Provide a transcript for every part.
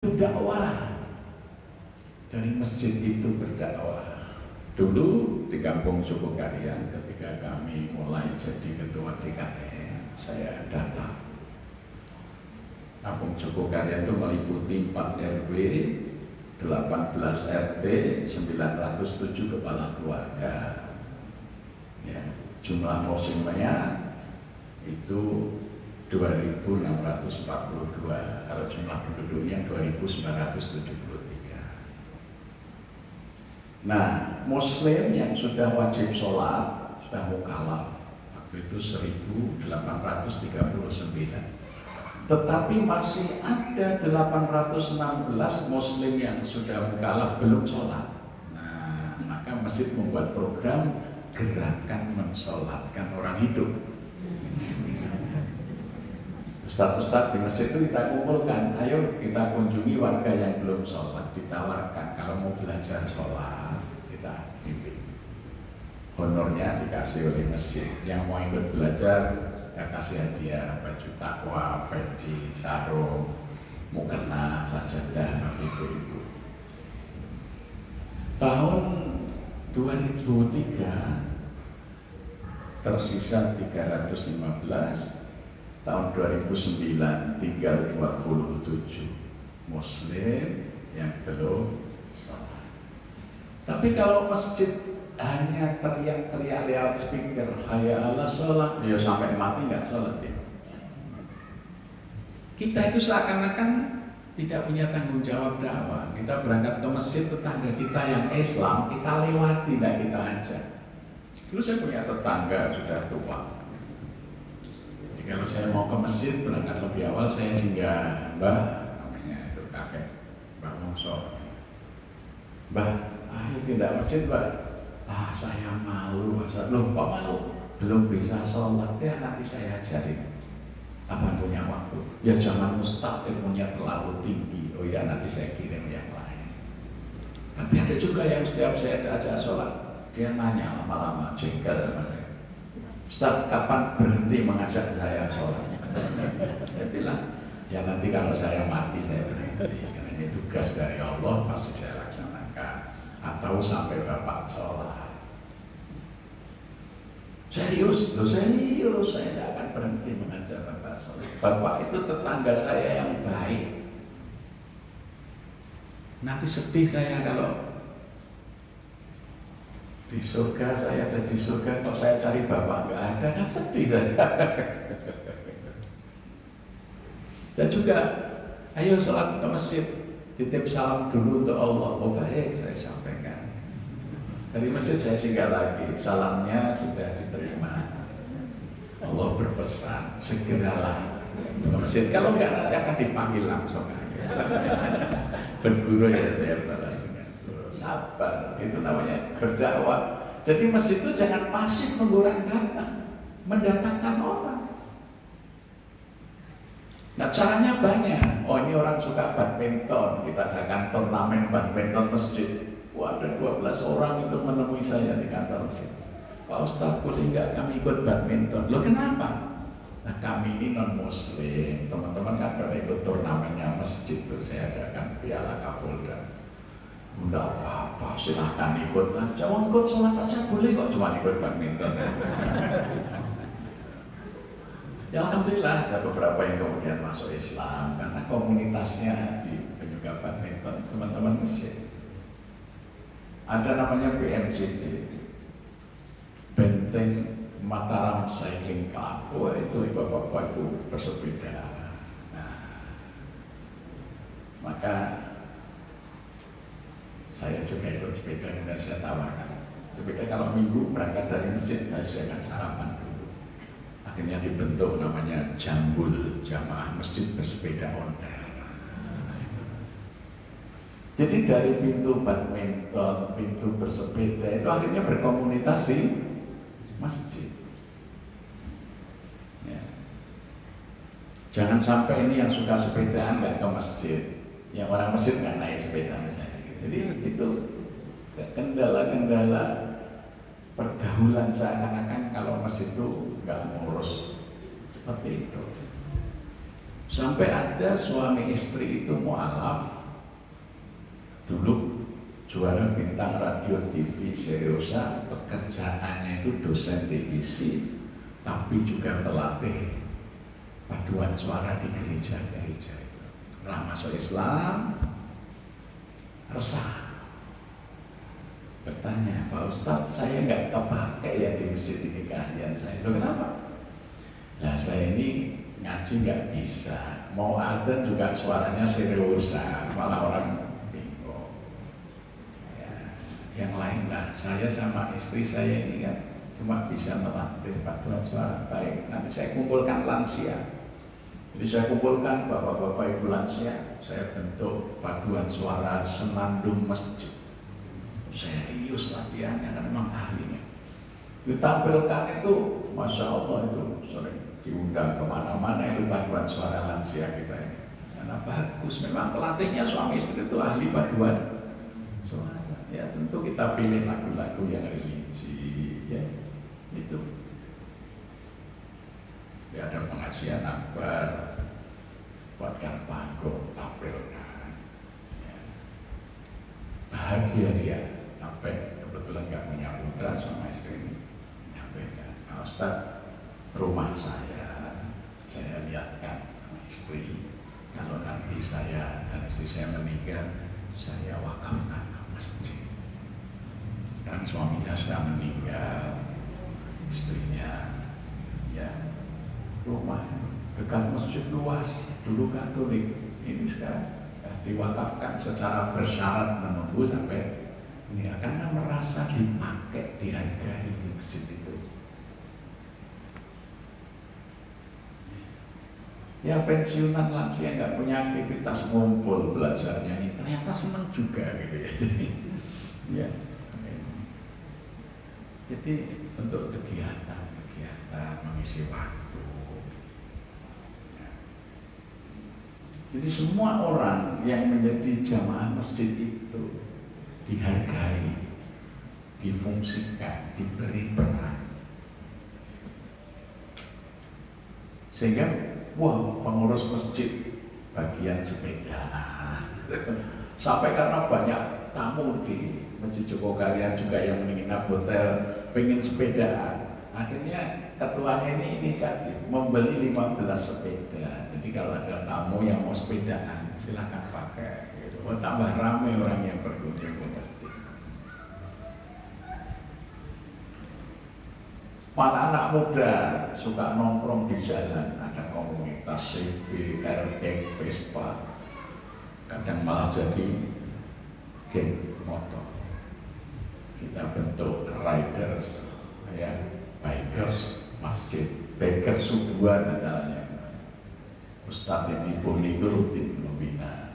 berdakwah. Dari masjid itu berdakwah. Dulu di Kampung Jogokarian ketika kami mulai jadi ketua DKM, saya datang. Kampung Jogokarian itu meliputi 4 RW, 18 RT, 907 kepala keluarga. Ya, jumlah musimnya itu 2.642, kalau jumlah penduduknya 2.973. Nah, Muslim yang sudah wajib sholat, sudah mukallaf, waktu itu 1.839. Tetapi masih ada 816 Muslim yang sudah mukallaf belum sholat. Nah, maka masjid membuat program gerakan mensolatkan orang hidup. Ustadz-ustadz di masjid itu kita kumpulkan, ayo kita kunjungi warga yang belum sholat, ditawarkan kalau mau belajar sholat kita bimbing. Honornya dikasih oleh masjid. Yang mau ikut belajar kita kasih hadiah baju takwa, peci, sarung, mukena, sajadah, ibu-ibu. Tahun 2003 tersisa 315. Tahun 2009 tinggal 27 Muslim yang belum sholat. Tapi kalau masjid hanya teriak-teriak lewat speaker, hayya ala sholat, ya sampai mati nggak sholat ya. Kita itu seakan-akan tidak punya tanggung jawab dakwah. Kita berangkat ke masjid, tetangga kita yang Islam kita lewati, tidak kita ajak. Dulu saya punya tetangga sudah tua. Kalau saya mau ke masjid berangkat lebih awal, saya singgah, Mbah, namanya itu kakek, Mbah Mongso. Mbah, ayo tidak masjid, Mbah. Ah, saya malu, loh kok malu? Belum bisa sholat, ya nanti saya ajarin. Kapan punya waktu? Ya jangan mustaq, ilmunya terlalu tinggi. Oh ya nanti saya kirim yang lain. Tapi ada juga yang setiap saya ajak sholat, dia nanya lama-lama, jengkel. Ustaz, kapan berhenti mengajak saya sholat? Saya bilang, ya nanti kalau saya mati saya berhenti. Karena ini tugas dari Allah, pasti saya laksanakan. Atau sampai Bapak sholat. Serius? Loh serius, saya tidak akan berhenti mengajak Bapak sholat. Bapak itu tetangga saya yang baik. Nanti sedih saya kalau di surga, saya ada di surga, kok saya cari Bapak nggak ada, kan sedih saya. Dan juga, ayo sholat ke masjid, titip salam dulu untuk Allah. Oh baik, saya sampaikan. Dari masjid saya singgah lagi, salamnya sudah diterima. Allah berpesan, segeralah ke masjid. Kalau nggak nanti akan dipanggil langsung. Berguru ya saya balas. Sabar, itu namanya berdakwah. Jadi masjid itu jangan pasif nunggu orang datang, mendatangkan orang. Nah caranya banyak. Oh ini orang suka badminton, kita adakan turnamen badminton masjid. Wah ada 12 orang itu menemui saya di kantor masjid. Pak Ustadz boleh nggak kami ikut badminton? Loh kenapa? Nah kami ini non muslim, teman-teman kan pada ikut turnamennya masjid itu saya adakan piala Kapolda. Enggak apa-apa, silahkan ikut aja. Mau ikut sholat aja boleh kok, cuma ikut badminton. Ya alhamdulillah ada beberapa yang kemudian masuk Islam karena komunitasnya di penyuka badminton, teman-teman masjid. Ada namanya BMCC, Benteng Mataram Cycling Club. Oh, itu bapak-bapak itu bersepeda. Nah, maka saya juga ikut sepeda dan saya tawarkan. Sepeda kalau minggu berangkat dari masjid saya akan sarapan dulu. Akhirnya dibentuk namanya Jambul, Jamaah Masjid Bersepeda Ontel. Jadi dari pintu badminton, pintu bersepeda itu akhirnya berkomunitas di masjid. Ya. Jangan sampai ini yang suka sepedaan nggak ke masjid, yang orang masjid nggak naik sepeda misalnya. Jadi itu kendala-kendala pergaulan seakan-akan kalau masjid itu nggak ngurus seperti itu. Sampai ada suami istri itu mualaf, dulu juara bintang radio TV Seriosa, pekerjaannya itu dosen divisi, tapi juga pelatih paduan suara di gereja-gereja itu. Setelah masuk Islam, resah, bertanya, Pak Ustadz, saya nggak kepake ya di masjid ini keahlian saya. Loh kenapa? Nah saya ini ngaji nggak bisa, mau adzan juga suaranya Seriosa, malah orang bingung. Ya, yang lain lah, saya sama istri saya ini kan cuma bisa melatih paduan suara. Baik, nanti saya kumpulkan lansia. Jadi saya kumpulkan bapak-bapak ibu lansia, saya bentuk paduan suara senandung masjid. Serius latihannya kan memang ahlinya. Ditampilkan itu, masya Allah itu sering diundang kemana-mana itu paduan suara lansia kita ini. Karena bagus, memang pelatihnya suami istri itu ahli paduan suara. Ya tentu kita pilih lagu-lagu yang religi, ya itu. Ya ada pengajian akbar, buatkan panggung, tampilkan. Ya. Bahagia dia, sampai kebetulan nggak punya putra sama istri ini. Nyampaikan, Pak Ustadz, rumah saya lihatkan sama istri, kalau nanti saya dan istri saya meninggal, saya wakafkan ke masjid. Sekarang suaminya sudah meninggal, istrinya ya rumah dekat masjid luas, dulu Katolik, ini sekarang diwakafkan secara bersyarat menunggu sampai ini, karena merasa dipakai, dihargai di masjid itu. Ya pensiunan lansia nggak punya aktivitas ngumpul belajarnya ini, ternyata senang juga gitu ya. Jadi ya, jadi untuk kegiatan mengisi waktu. Jadi semua orang yang menjadi jamaah masjid itu dihargai, difungsikan, diberi peran. Sehingga, wah pengurus masjid bagian sepedaan. Sampai karena banyak tamu di Masjid Jogokarian juga yang menginap hotel, pengen sepedaan. Akhirnya ketuanya ini inisiatif membeli 15 sepeda. Jadi kalau ada tamu yang mau sepedaan, silahkan pakai. Gitu. Oh, tambah ramai orang yang berkunjung ke masjid. Mana anak muda suka nongkrong di jalan, ada komunitas CB, RT, Vespa, kadang malah jadi geng motor. Kita bentuk riders, ya, bikers masjid, bikers subuhan acaranya. Ustadz yang itu rutin membina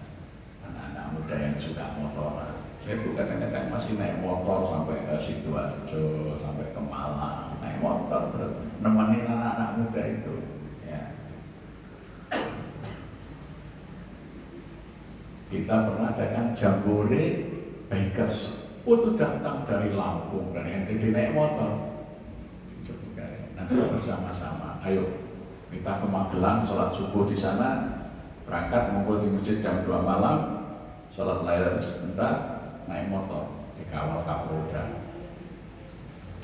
anak-anak muda yang suka motoran. Saya kadang-kadang masih naik motor sampai ke Sidoarjo, sampai ke Malang, naik motor nemenin anak-anak muda itu. Ya. Kita pernah adakan jambore bikers. Oh itu datang dari Lampung, dari NTB naik motor. Nanti bersama-sama, ayo kita ke Magelang, sholat subuh di sana, berangkat ngumpul di masjid jam 2 malam, sholat lail sebentar, naik motor, dikawal Kapolda.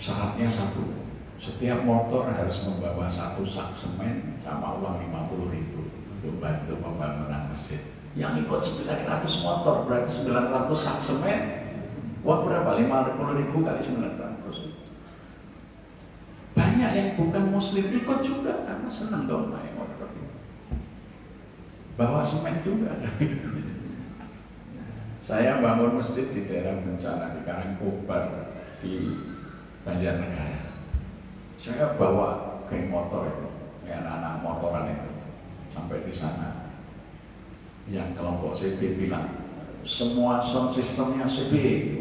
Syaratnya satu, setiap motor harus membawa 1 sak semen sama uang 50.000 untuk bantu pembangunan masjid. Yang ikut 900 motor berarti 900 sak semen, uang berapa? 50.000 kali 900. Banyak yang bukan muslim ikut juga karena senang dong naik motor. Bawa semen juga. Saya bangun masjid di daerah bencana di Karangkobar di Banjarnegara. Saya bawa geng motor itu, ya anak-anak motoran itu sampai di sana. Yang kelompok CB bilang semua sound systemnya CB,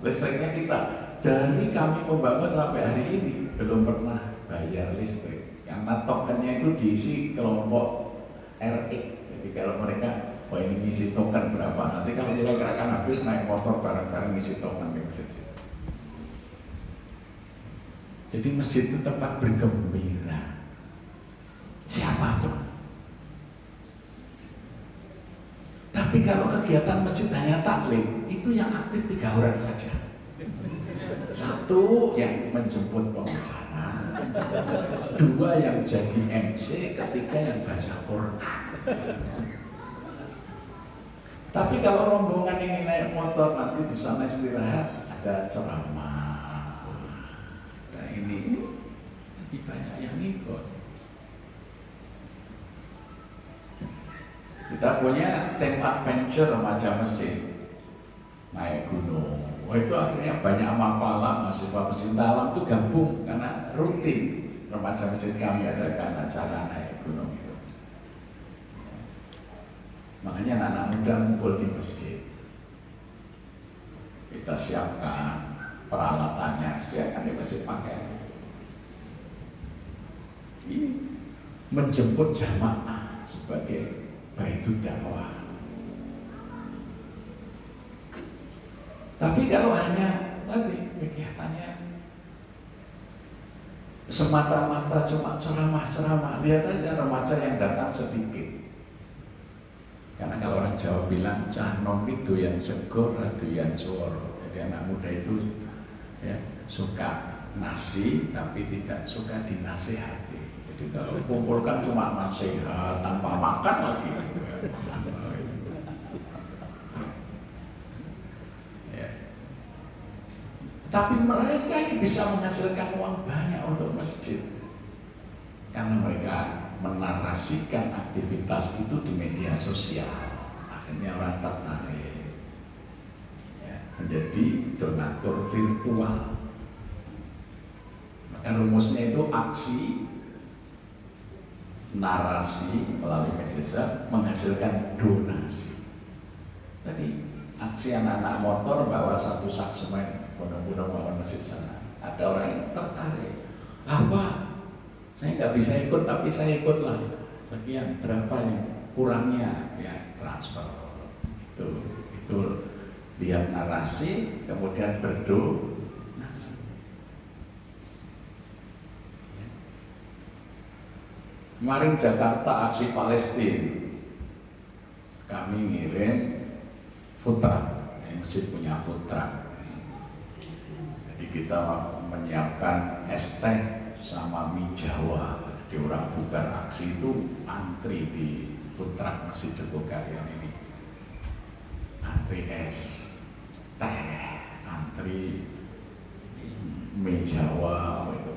listriknya kita. Dari kami membangun sampai hari ini belum pernah bayar listrik. Karena tokennya itu diisi kelompok RX. Jadi kalau mereka, oh ini ngisi token berapa, nanti kalau kira-kira kan habis naik motor bareng-bareng ngisi token di masjid. Jadi masjid itu tempat bergembira. Siapapun, Tapi kalau kegiatan masjid hanya taklim, itu yang aktif 3 orang saja. Satu yang menjemput pembicara, 2 yang jadi MC, ketiga yang baca Quran. Tapi kalau rombongan ini naik motor, nanti di sana istirahat, ada ceramah. Nah ini lebih banyak yang ikut. Kita punya tim adventure remaja masjid, naik gunung. Wah itu akhirnya banyak mapala mahasiswa pecinta alam itu gabung karena rutin remaja masjid kami adakan acara naik gunung itu. Makanya anak-anak muda ngumpul di masjid. Kita siapkan peralatannya, siapkan di masjid pakai. Ini menjemput jamaah sebagai baitul dakwah. Tapi kalau hanya tadi kegiatannya semata-mata cuma ceramah-ceramah, lihat aja remaja yang datang sedikit. Karena kalau orang Jawa bilang cah nom itu yang segor, yang suara. Jadi anak muda itu ya, suka nasi tapi tidak suka dinasihati. Jadi kalau kumpulkan cuma nasihat tanpa makan lagi. Ya. Tapi mereka ini bisa menghasilkan uang banyak untuk masjid karena mereka menarasikan aktivitas itu di media sosial. Akhirnya orang tertarik ya, menjadi donatur virtual. Maka rumusnya itu aksi, narasi melalui media sosial menghasilkan donasi. Tadi aksi anak-anak motor bawa 1 sak semen gunung-gunung bangun masjid sana. Ada orang yang tertarik. Apa? Saya nggak bisa ikut tapi saya ikutlah. Sekian berapa yang kurangnya ya transfer. Itu lihat narasi kemudian berdonasi. Kemarin Jakarta aksi Palestina, kami ngirim food truck, ini masjid punya food truck. Jadi kita menyiapkan es teh sama mie Jawa. Di orang bukan aksi itu antri di food truck Masjid Jogokaryan ini. Antri es teh, antri mie Jawa gitu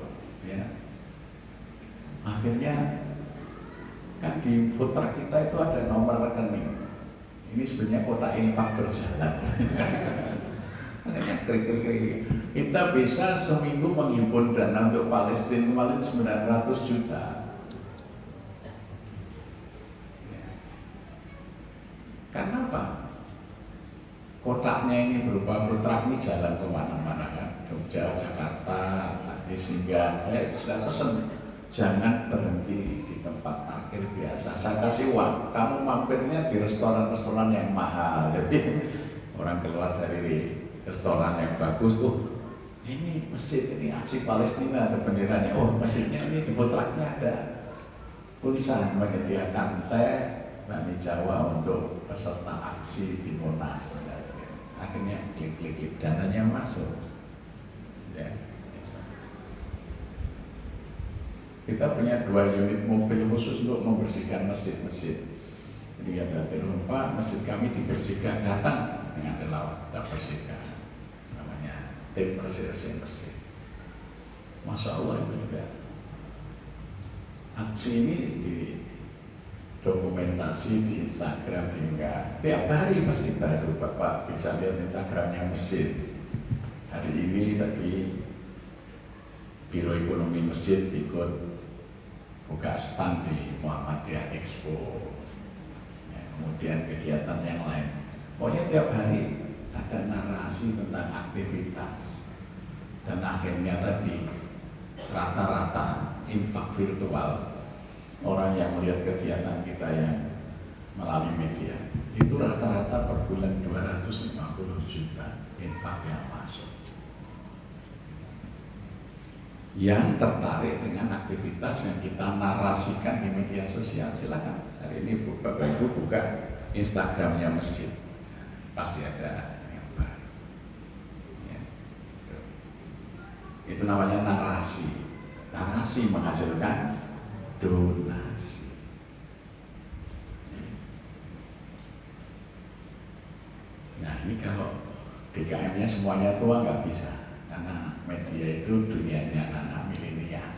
ya. Akhirnya kan di food truck kita itu ada nomor rekening. Ini sebenarnya kotak infak berjalan. Makanya krik-krik. Kita bisa seminggu menghimpun dana untuk Palestina kemarin 900 juta. Karena apa? Kotaknya ini berupa food truck ini jalan kemana-mana kan, Jogja, Jakarta, nanti sehingga saya sudah pesan jangan berhenti di tempat parkir biasa. Saya kasih uang, kamu mampirnya di restoran-restoran yang mahal. Jadi orang keluar dari restoran yang bagus, ini masjid, ini aksi Palestina ada benderanya. Oh masjidnya ini di food trucknya ada tulisan menyediakan teh Bani Jawa untuk peserta aksi di Monas. Akhirnya klik-klik dananya masuk. Ya. Kita punya 2 unit mobil khusus untuk membersihkan masjid-masjid. Jadi ada terlupa masjid kami dibersihkan, datang dengan relawan kita bersihkan. Namanya tim bersih-bersih masjid. Masya Allah itu juga. Aksi ini di dokumentasi di Instagram hingga tiap hari pasti baru. Bapak bisa lihat Instagramnya masjid. Hari ini tadi Biro Ekonomi Masjid ikut buka stand di Muhammadiyah Expo, ya, kemudian kegiatan yang lain. Pokoknya tiap hari ada narasi tentang aktivitas dan akhirnya tadi rata-rata infak virtual. Orang yang melihat kegiatan kita yang melalui media itu rata-rata per bulan 250 juta infak yang masuk. Yang tertarik dengan aktivitas yang kita narasikan di media sosial, silakan hari ini Bapak Ibu buka Instagramnya masjid, pasti ada yang baru. Ya, itu namanya narasi. Narasi menghasilkan donasi. Nah ini kalau DKM-nya semuanya tua nggak bisa, karena media itu dunianya anak-anak milenial.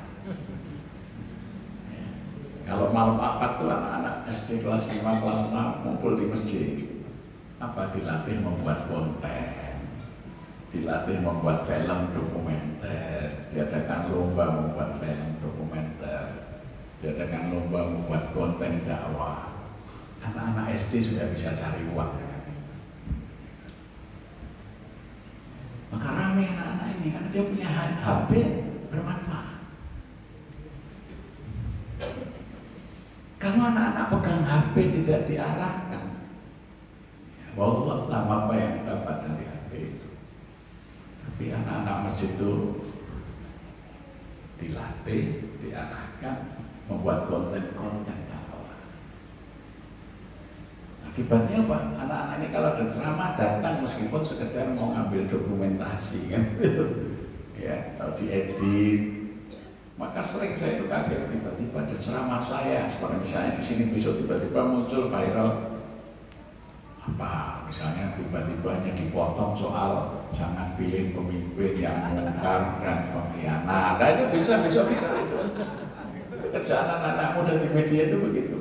Ya. Kalau malam akad tuh anak-anak SD kelas 5, kelas 6 ngumpul di masjid, apa dilatih membuat konten, dilatih membuat film dokumenter, diadakan lomba membuat film dokumenter, diadakan lomba membuat konten dakwah. Anak-anak SD sudah bisa cari uang. Maka ramai anak-anak ini karena dia punya HP bermanfaat. Kalau anak-anak pegang HP tidak diarahkan, wallah apa yang dapat dari HP itu. Tapi anak-anak masjid itu dilatih, diarahkan, membuat konten-konten dakwah. Akibatnya apa? Anak-anak ini kalau ada ceramah datang meskipun sekedar mau ngambil dokumentasi kan, ya, atau diedit. Maka sering saya itu kaget tiba-tiba ada ceramah saya, seperti misalnya di sini besok tiba-tiba muncul viral apa, misalnya tiba-tibanya dipotong soal jangan pilih pemimpin yang mengungkar dan pengkhianat. Nah itu bisa besok viral itu. Kerjaan anak-anak muda di media itu begitu.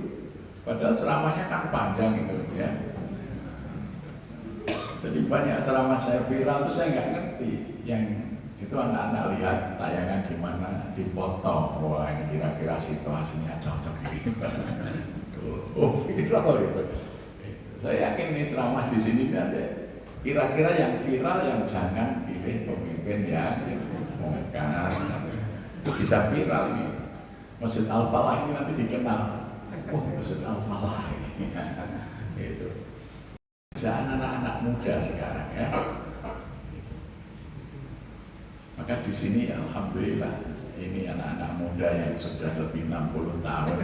Padahal ceramahnya kan panjang itu ya. Jadi banyak ceramah saya viral itu saya nggak ngerti. Yang itu anak-anak lihat tayangan di mana dipotong. Wah ini kira-kira situasinya cocok gitu. Oh viral itu. Saya yakin ini ceramah di sini nanti kira-kira yang viral yang jangan pilih pemimpin yang mengungkar. Itu bisa viral ini. Masjid Al-Falah ini nanti dikenal. Oh, Masjid Al-Falah ini. Itu. Jangan anak-anak muda sekarang ya. Gitu. Maka di sini alhamdulillah ini anak-anak muda yang sudah lebih 60 tahun.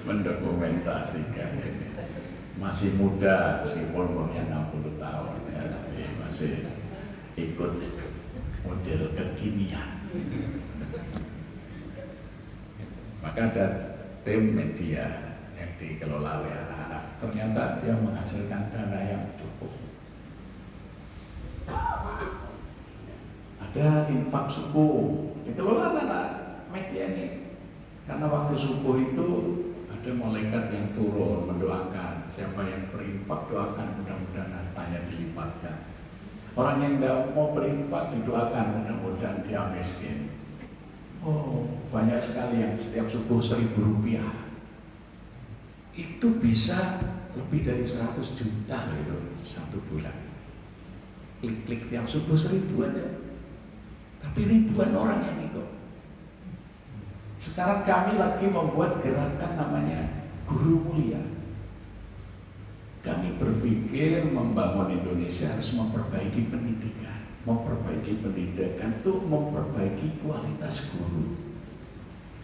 Mendokumentasikan ini. Masih muda meskipun umurnya 60 tahun ya, tapi masih ikut model kekinian. Maka ada tim media yang dikelola oleh anak-anak, ternyata dia menghasilkan dana yang cukup. Ada infak subuh dikelola anak media ini, karena waktu subuh itu ada malaikat yang turun mendoakan siapa yang berinfak doakan mudah-mudahan hartanya dilipatkan. Orang yang tidak mau berinfak didoakan mudah-mudahan dia miskin. Oh, banyak sekali yang setiap subuh 1.000 rupiah. Itu bisa lebih dari 100 juta loh itu satu bulan. Klik-klik tiap subuh 1.000 aja. Tapi ribuan orang yang ikut. Sekarang kami lagi membuat gerakan namanya Guru Mulia. Kami berpikir membangun Indonesia harus memperbaiki pendidikan. Memperbaiki pendidikan itu memperbaiki kualitas guru.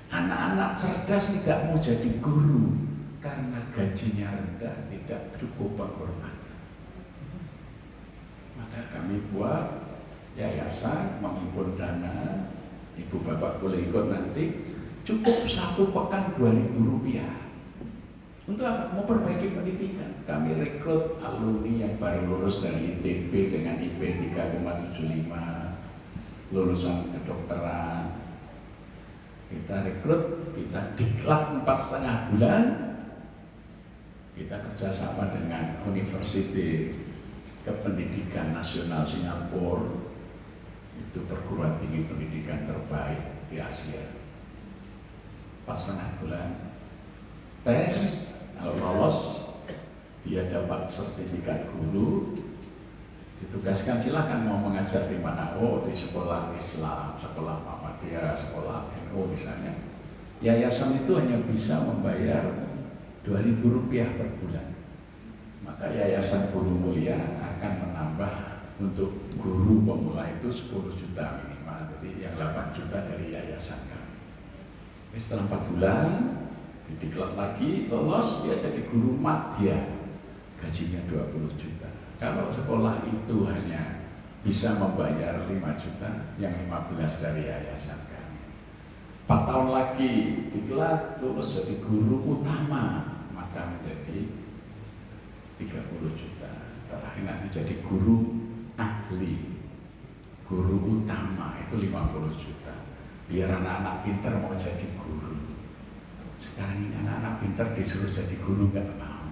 Anak-anak cerdas tidak mau jadi guru karena gajinya rendah, tidak cukup penghormatan. Maka kami buat yayasan mengimpun dana. Ibu bapak boleh ikut nanti. Cukup 1 pekan 2.000 rupiah. Untuk apa? Memperbaiki pendidikan. Kami rekrut alumni yang baru lulus dari ITB dengan IP 3,75, lulusan kedokteran. Kita rekrut, kita diklat 4,5 bulan. Kita kerjasama dengan University Kependidikan Nasional Singapura. Itu perguruan tinggi pendidikan terbaik di Asia. 4,5 bulan tes, kalau lolos dia dapat sertifikat guru, ditugaskan silakan mau mengajar di mana. Oh, di sekolah Islam, sekolah Muhammadiyah, sekolah NU misalnya. Yayasan itu hanya bisa membayar 2.000 rupiah per bulan. Maka Yayasan Guru Mulia akan menambah untuk guru pemula itu 10 juta minimal. Jadi yang 8 juta dari yayasan kami. Setelah 4 bulan Diklat lagi, lolos, dia jadi guru madya, gajinya 20 juta. Kalau sekolah itu hanya bisa membayar 5 juta, yang 15 dari yayasan kami. 4 tahun lagi diklat, lulus jadi guru utama, maka menjadi 30 juta. Terakhir nanti jadi guru ahli, guru utama itu 50 juta. Biar anak-anak pintar mau jadi guru. Sekarang ini anak-anak pintar disuruh jadi guru nggak mau.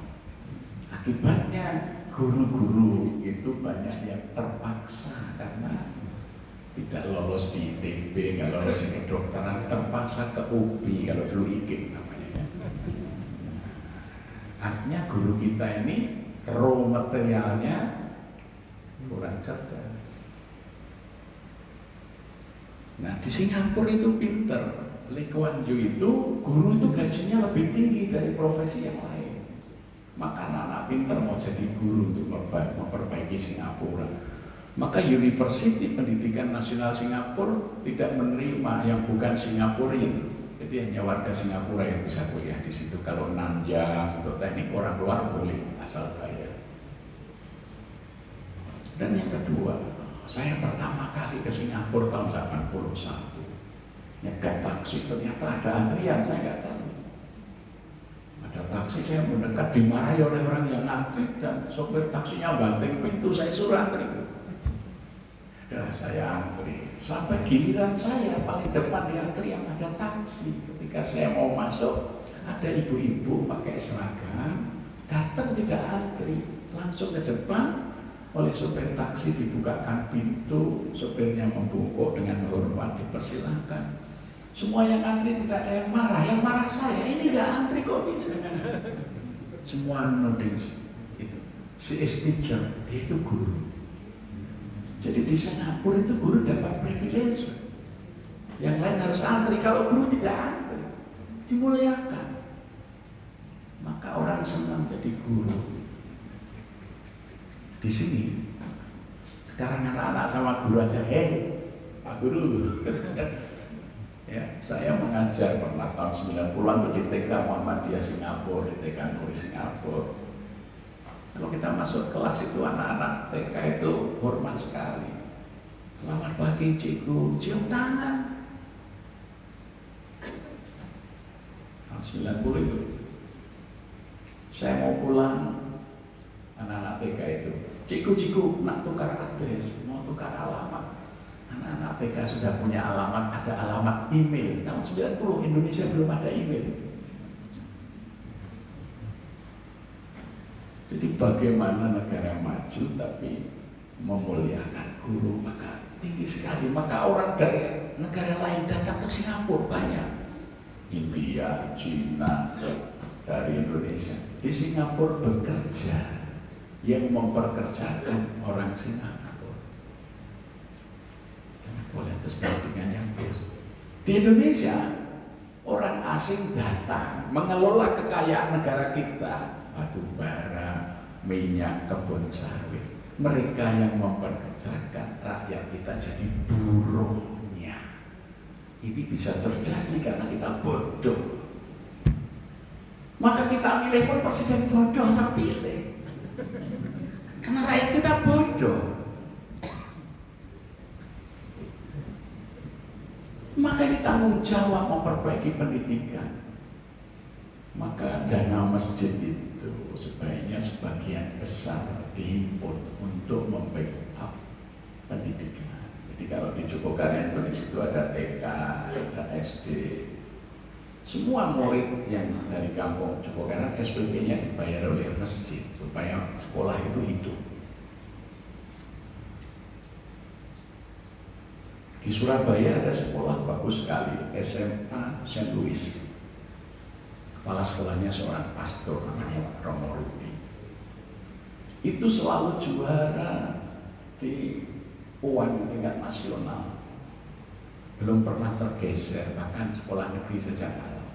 Akibatnya guru-guru itu banyak yang terpaksa karena tidak lolos di ITB, nggak lolos di kedokteran, terpaksa ke UPI, kalau dulu IKIP namanya ya. Artinya guru kita ini raw materialnya kurang cerdas. Nah di Singapura itu pinter, Lee Kuan Yew itu guru itu gajinya lebih tinggi dari profesi yang lain. Maka anak-anak pinter mau jadi guru untuk memperbaiki Singapura. Maka University Pendidikan Nasional Singapura tidak menerima yang bukan Singaporean. Jadi hanya warga Singapura yang bisa kuliah di situ. Kalau Nanyang untuk teknik orang luar boleh asal bayar. Dan yang kedua, saya pertama kali ke Singapura tahun 81. Nyegat taksi, ternyata ada antrian, saya nggak tahu. Ada taksi, saya mendekat, dimarahi oleh orang yang antri dan sopir taksinya banting pintu, saya suruh antri. Ya, saya antri. Sampai giliran saya paling depan di antrian ada taksi. Ketika saya mau masuk, ada ibu-ibu pakai seragam, datang tidak antri, langsung ke depan. Oleh sopir taksi dibukakan pintu, sopirnya membungkuk dengan hormat, dipersilahkan. Semua yang antri tidak ada yang marah saya, ini gak antri kok bisa. Semua noding itu, si teacher, dia itu guru. Jadi di Singapura itu guru dapat privilege. Yang lain harus antri, kalau guru tidak antri, dimuliakan. Maka orang senang jadi guru. Di sini sekarang anak-anak sama guru aja, Pak Guru. Ya, saya mengajar pernah tahun 90-an di TK Muhammadiyah Singapura, di TK Angkuri Singapura. Kalau kita masuk kelas itu anak-anak TK itu hormat sekali. Selamat pagi cikgu, cium tangan. Tahun 90 itu. Saya mau pulang, anak-anak TK itu, cikgu, nak tukar adres, mau tukar alamat. Anak-anak TK sudah punya alamat, ada alamat email. Tahun 90 Indonesia belum ada email. Jadi bagaimana negara maju tapi memuliakan guru, maka tinggi sekali. Maka orang dari negara lain datang ke Singapura banyak. India, Cina, dari Indonesia. Di Singapura bekerja, yang memperkerjakan orang Singapura. Boleh atas perbandingannya. Di Indonesia, orang asing datang mengelola kekayaan negara kita, batu bara, minyak, kebun sawit. Mereka yang memperkerjakan rakyat kita jadi buruhnya. Ini bisa terjadi karena kita bodoh. Maka kita milih pun presiden bodoh terpilih. Karena rakyat kita bodoh. Maka ini tanggung jawab memperbaiki pendidikan. Maka dana masjid itu sebaiknya sebagian besar dihimpun untuk membackup pendidikan. Jadi kalau di Jogokaryan itu di situ ada TK, ada SD. Semua murid yang dari kampung Jogokaryan SPP-nya dibayar oleh masjid supaya sekolah itu hidup. Di Surabaya ada sekolah bagus sekali, SMA St. Louis. Kepala sekolahnya seorang pastor namanya Romo Rudi. Itu selalu juara di UAN tingkat nasional. Belum pernah tergeser, bahkan sekolah negeri saja kalah.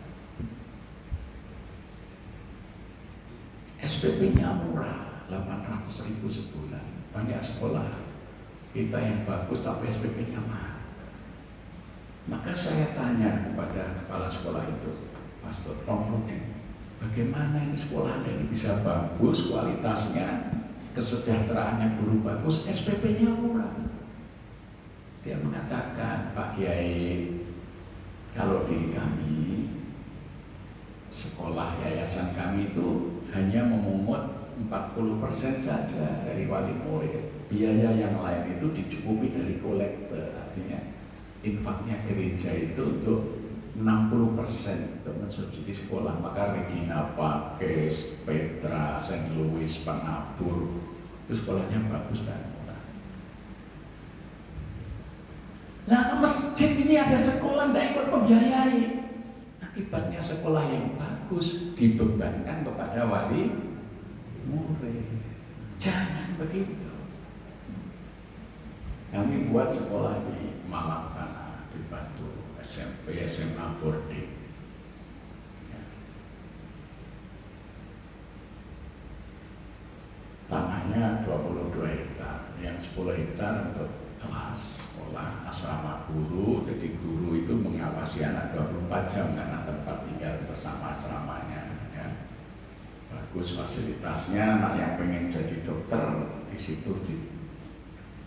SPP-nya murah, 800.000 sebulan. Banyak sekolah kita yang bagus tapi SPP-nya mahal. Maka saya tanya kepada kepala sekolah itu, Pastor Romrudi, bagaimana ini sekolah Anda ini bisa bagus kualitasnya, kesejahteraannya guru bagus, SPP-nya murah. Dia mengatakan, Pak Kiai, kalau di kami sekolah yayasan kami itu hanya memungut 40% saja dari wali murid. Biaya yang lain itu dicukupi dari kolektor. Artinya infaknya gereja itu untuk 60% untuk mensubsidi sekolah. Maka Regina Pakis, Petra, St. Louis, Panabur itu sekolahnya bagus dan murah. Nah, masjid ini ada sekolah tidak ikut membiayai. Akibatnya sekolah yang bagus dibebankan kepada wali murid. Jangan begitu. Kami buat sekolah di Malang sana, dibantu SMP, SMA boarding. Tanahnya 22 hektar, yang 10 hektar untuk kelas sekolah asrama guru. Jadi guru itu mengawasi anak 24 jam karena tempat tinggal bersama asramanya. Ya. Bagus fasilitasnya, anak yang pengen jadi dokter di situ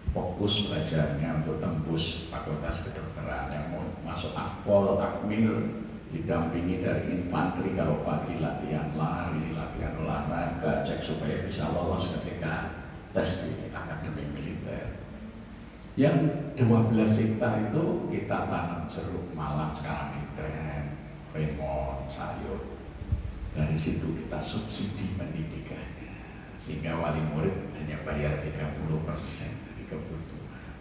fokus belajarnya untuk tembus fakultas kedokteran. Yang mau masuk akpol, akmil, didampingi dari infanteri kalau pagi latihan lari, latihan olahraga, cek supaya bisa lolos ketika tes di akademi militer. Yang 12 hektar itu kita tanam jeruk Malang, sekarang ditren, lemon, sayur. Dari situ kita subsidi pendidikannya, sehingga wali murid hanya bayar 30% kebutuhan,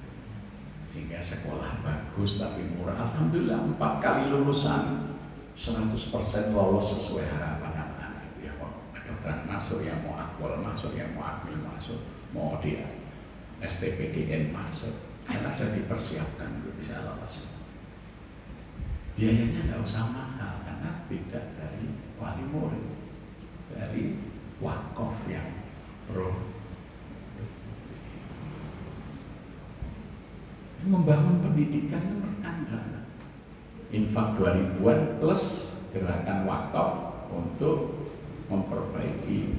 sehingga sekolah bagus tapi murah. Alhamdulillah 4 kali lulusan 100% lolos sesuai harapan anak-anak itu. Ya mau kedokteran masuk, yang mau akpol masuk, yang mau akmil masuk, mau dia STPDN masuk, karena sudah dipersiapkan untuk bisa lolos. Biayanya nggak usah mahal karena tidak dari wali murid, dari wakaf yang pro. Membangun pendidikan itu bertanda. Infak 2000-an plus gerakan wakaf untuk memperbaiki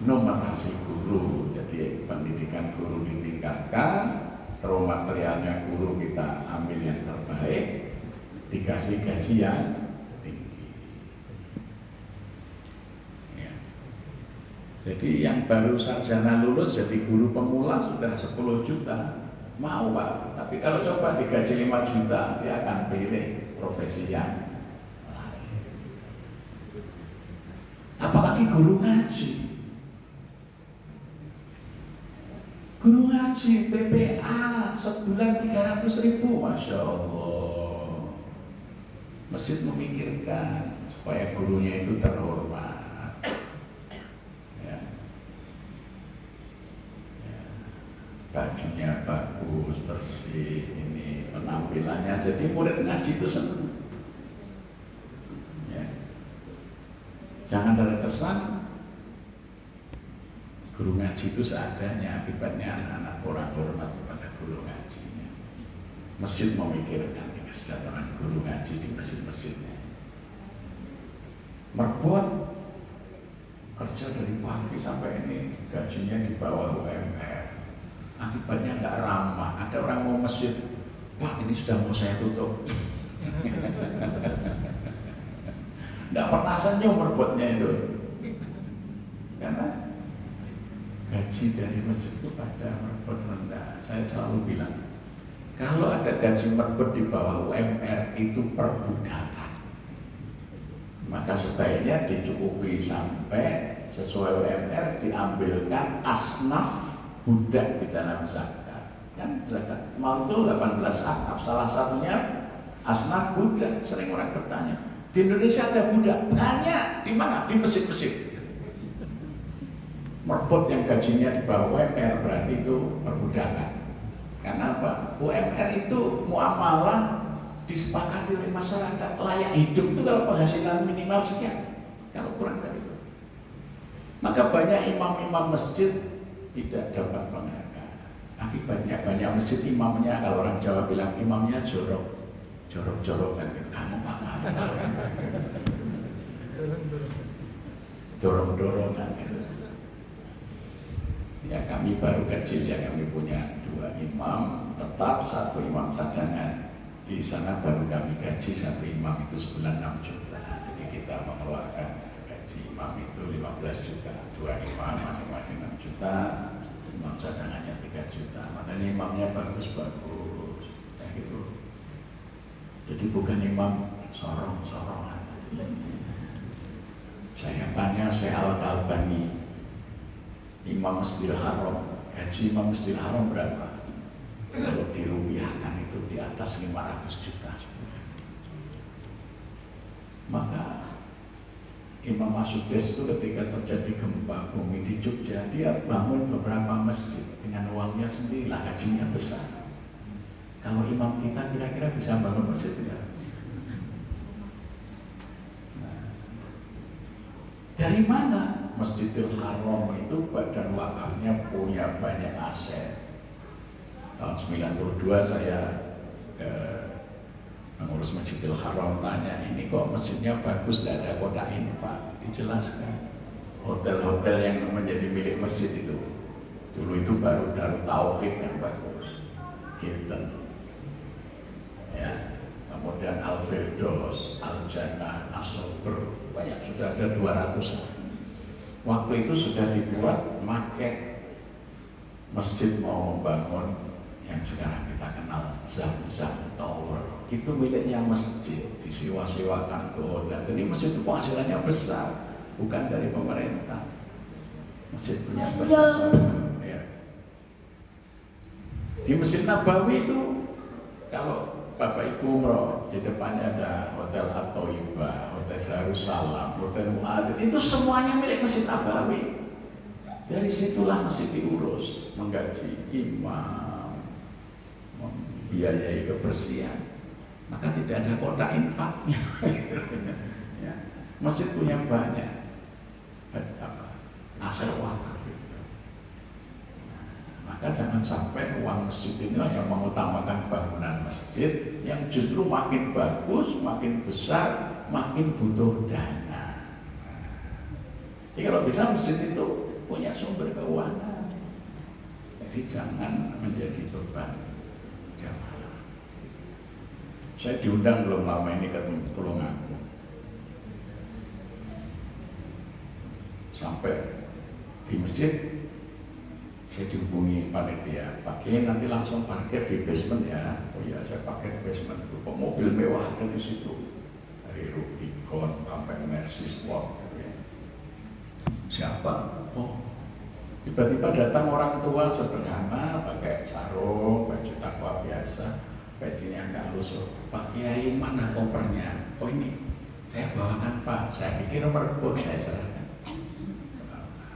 numerasi guru. Jadi pendidikan guru ditingkatkan, raw materialnya guru kita ambil yang terbaik, dikasih gaji yang tinggi. Ya. Jadi yang baru sarjana lulus jadi guru pemula sudah 10 juta. Mau Pak, tapi kalau coba digaji 5 juta dia akan pilih profesi yang lain. Apalagi guru ngaji. Guru ngaji PPA sebulan 300.000, Masya Allah. Masjid memikirkan supaya gurunya itu terhormat. Bajunya bagus, bersih, ini penampilannya, jadi murid ngaji itu senang. Ya. Jangan ada kesan guru ngaji itu seadanya, akibatnya anak-anak kurang hormat kepada guru ngajinya. Masjid memikirkan kesejahteraan guru ngaji di masjid-masjidnya. Merbot kerja dari pagi sampai ini gajinya di bawah UMR. Akibatnya nggak ramah. Ada orang mau masjid, Pak ini sudah mau saya tutup. Nggak pernah senyum merbotnya itu, karena gaji dari masjid kepada merbot rendah. Saya selalu bilang, kalau ada gaji merbot di bawah UMR itu perbudakan. Maka sebaiknya dicukupi sampai sesuai UMR, diambilkan asnaf budak di dalam zakat. Kan zakat mau itu 18 akaf, salah satunya asnaf budak. Sering orang bertanya, di Indonesia ada budak? Banyak. Di mana? Di masjid-masjid. Merbot yang gajinya di bawah UMR berarti itu perbudakan. Karena apa? UMR itu muamalah disepakati oleh masyarakat. Layak hidup itu kalau penghasilan minimal sekian, kalau kurang dari itu. Maka banyak imam-imam masjid tidak dapat penghargaan. Akibatnya banyak masjid imamnya, kalau orang Jawa bilang imamnya jorok-jorokan. Kamu apa? Dorong-dorongan itu. Ya kami baru kecil ya, kami punya 2 imam, tetap 1 imam cadangan. Di sana baru kami gaji 1 imam itu sebulan 6 juta. Jadi kita mengeluarkan gaji imam itu 15 juta, 2 imam masing-masing 6 juta, imam cadangannya 3 juta. Makanya imamnya bagus-bagus, kayak gitu. Jadi bukan imam sorong-sorongan. Saya tanya Syekh Al-Albani, Imam Masjidil Haram, gaji Imam Masjidil Haram berapa? Kalau dirupiahkan itu di atas 500 juta. Maka Imam Masudes itu ketika terjadi gempa bumi di Jogja, dia bangun beberapa masjid dengan uangnya sendiri, lah gajinya besar. Kalau imam kita kira-kira bisa bangun masjid ya? Dari mana? Masjidil Haram itu badan wakafnya punya banyak aset. Tahun 92 saya mengurus Masjidil Haram, tanya, ini kok masjidnya bagus, tidak ada kotak infak. Dijelaskan, hotel-hotel yang menjadi milik masjid itu dulu itu baru Darut Tauhid yang bagus, Hilton, ya, kemudian Al-Firdaus, Al-Jannah, As-Sobr, banyak, sudah ada 200-an. Waktu itu sudah dibuat maket masjid mau membangun yang sekarang kita kenal Zam-Zam Tower. Itu miliknya masjid, disewa-sewakan ke hotel. Jadi masjid itu penghasilannya besar, bukan dari pemerintah. Masjid punya banyak. Ya. Di Masjid Nabawi itu kalau Bapak Ibu umroh, di depannya ada Hotel At-Thayyibah, Hotel Darussalam, Hotel Mu'adzin, itu semuanya milik Masjid Nabawi. Dari situlah masjid diurus, menggaji imam, membiayai kebersihan. Maka tidak ada kotak infaknya. Ya. Masjid punya banyak aset wakaf. Maka jangan sampai uang masjid ini hanya mengutamakan bangunan masjid yang justru makin bagus, makin besar, makin butuh dana. Jadi kalau bisa masjid itu punya sumber keuangan. Jadi jangan menjadi beban jamaah. Saya diundang belum lama ini ke Tulungagung. Sampai di masjid saya dihubungi panitia, Pak Kiai nanti langsung parkir di basement ya. Oh iya, saya parkir basement. Kok mobil mewah ada di situ, dari Rubicon sampai Mercy Sport. Ya. Siapa? Oh, tiba-tiba datang orang tua sederhana, pakai sarung, baju takwa biasa, bajunya agak lusuh. Pak Kiai, mana kopernya? Oh ini, saya bawakan Pak. Saya pikir nomor pun saya serahkan.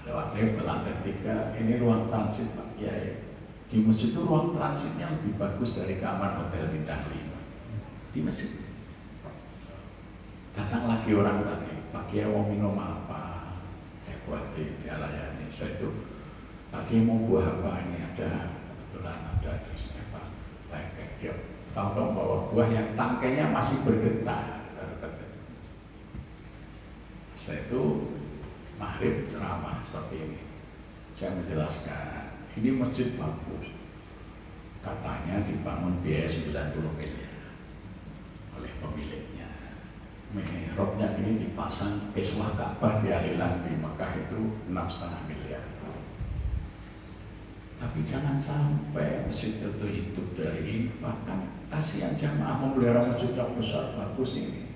Lewat lift ke lantai 3, ini ruang transit Pak Kiai. Di masjid itu ruang transitnya lebih bagus dari kamar hotel bintang 5. Di masjid. Datang lagi orang tadi, Pak Kiai mau minum apa? Saya buatin, dia layani. Saya itu, Pak Kiai mau buah apa? Ini ada, kebetulan ada di sini Pak. Baik, dia tahu-tahu bawa buah yang tangkainya masih bergetar. Saya itu maghrib ceramah seperti ini. Saya menjelaskan, ini masjid bagus. Katanya dibangun biaya 90 miliar oleh pemiliknya. Mihrabnya ini dipasang kiswah Ka'bah di alilan di Mekah itu 6,5 miliar. Tapi jangan sampai masjid itu hidup dari infak, kan kasihan jamaah memelihara masjid yang besar bagus ini.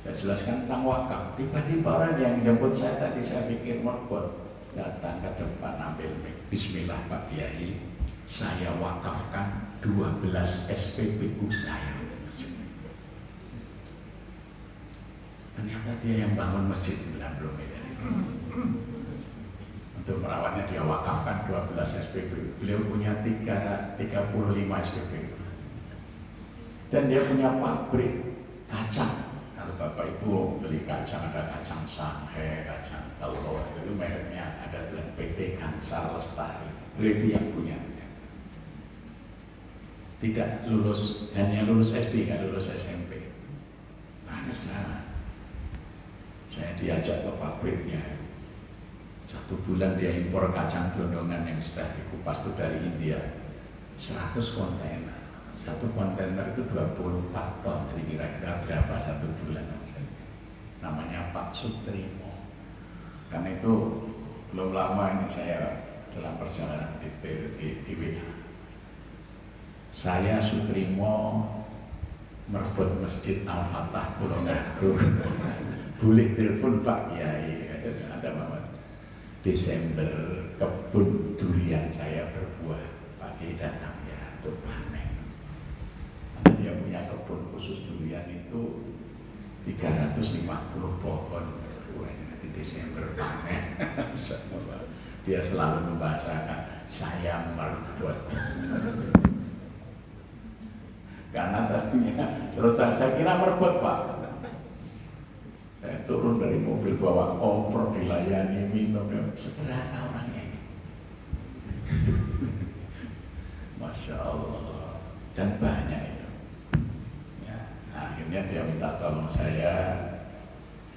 Saya jelaskan tentang wakaf. Tiba-tiba orang yang jemput saya tadi, saya pikir morbot, datang ke depan ambil mic. Bismillah Pak Kiai, saya wakafkan 12 SPBU saya untuk masjid. Ternyata dia yang bangun masjid 90 miliar itu. Untuk merawatnya dia wakafkan 12 SPBU. Beliau punya 35 SPBU. Dan dia punya pabrik kacang. Kalau Bapak Ibu beli kacang, ada kacang Shanghai, kacang telur, itu mereknya ada dalam PT Gansar Lestari. Beliau itu yang punya. Tidak lulus, dan yang lulus SD, nggak lulus SMP. Jangan. Saya diajak ke pabriknya. 1 bulan dia impor kacang gelondongan yang sudah dikupas itu dari India. 100 kontainer. 1 kontainer itu 24 ton. Jadi kira-kira berapa 1 bulan? Namanya Pak Sutrimo. Karena itu belum lama ini saya dalam perjalanan di WA. Saya Sutrimo merebut Masjid Al-Fatah Tulungagung. Boleh telepon Pak Kiai. Ada Muhammad. Desember kebun durian saya berbuah. Pak Kiai datang ya untuk panen. Karena dia punya kebun khusus durian itu 350 pohon berbuahnya. Nanti Desember panen. Dia selalu membahasakan saya merebut. Karena tadinya terus saya kira merebut Pak. Saya turun dari mobil bawa koper, dilayani minum, sederhana orangnya ini. Masya Allah. Dan banyak itu. Ya, akhirnya dia minta tolong saya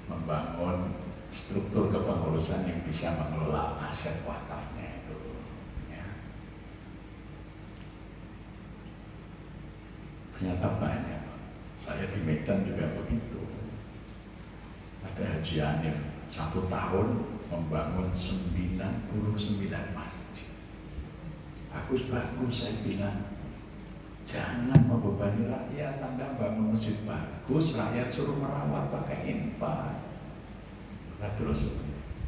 membangun struktur kepengurusan yang bisa mengelola aset wakafnya itu. Ya. Ternyata banyak. Saya di Medan juga begitu. Ada Haji Hanif 1 tahun membangun 99 masjid. Bagus, saya bilang jangan membebani rakyat. Anda bangun masjid bagus, rakyat suruh merawat pakai infak. Nah, terus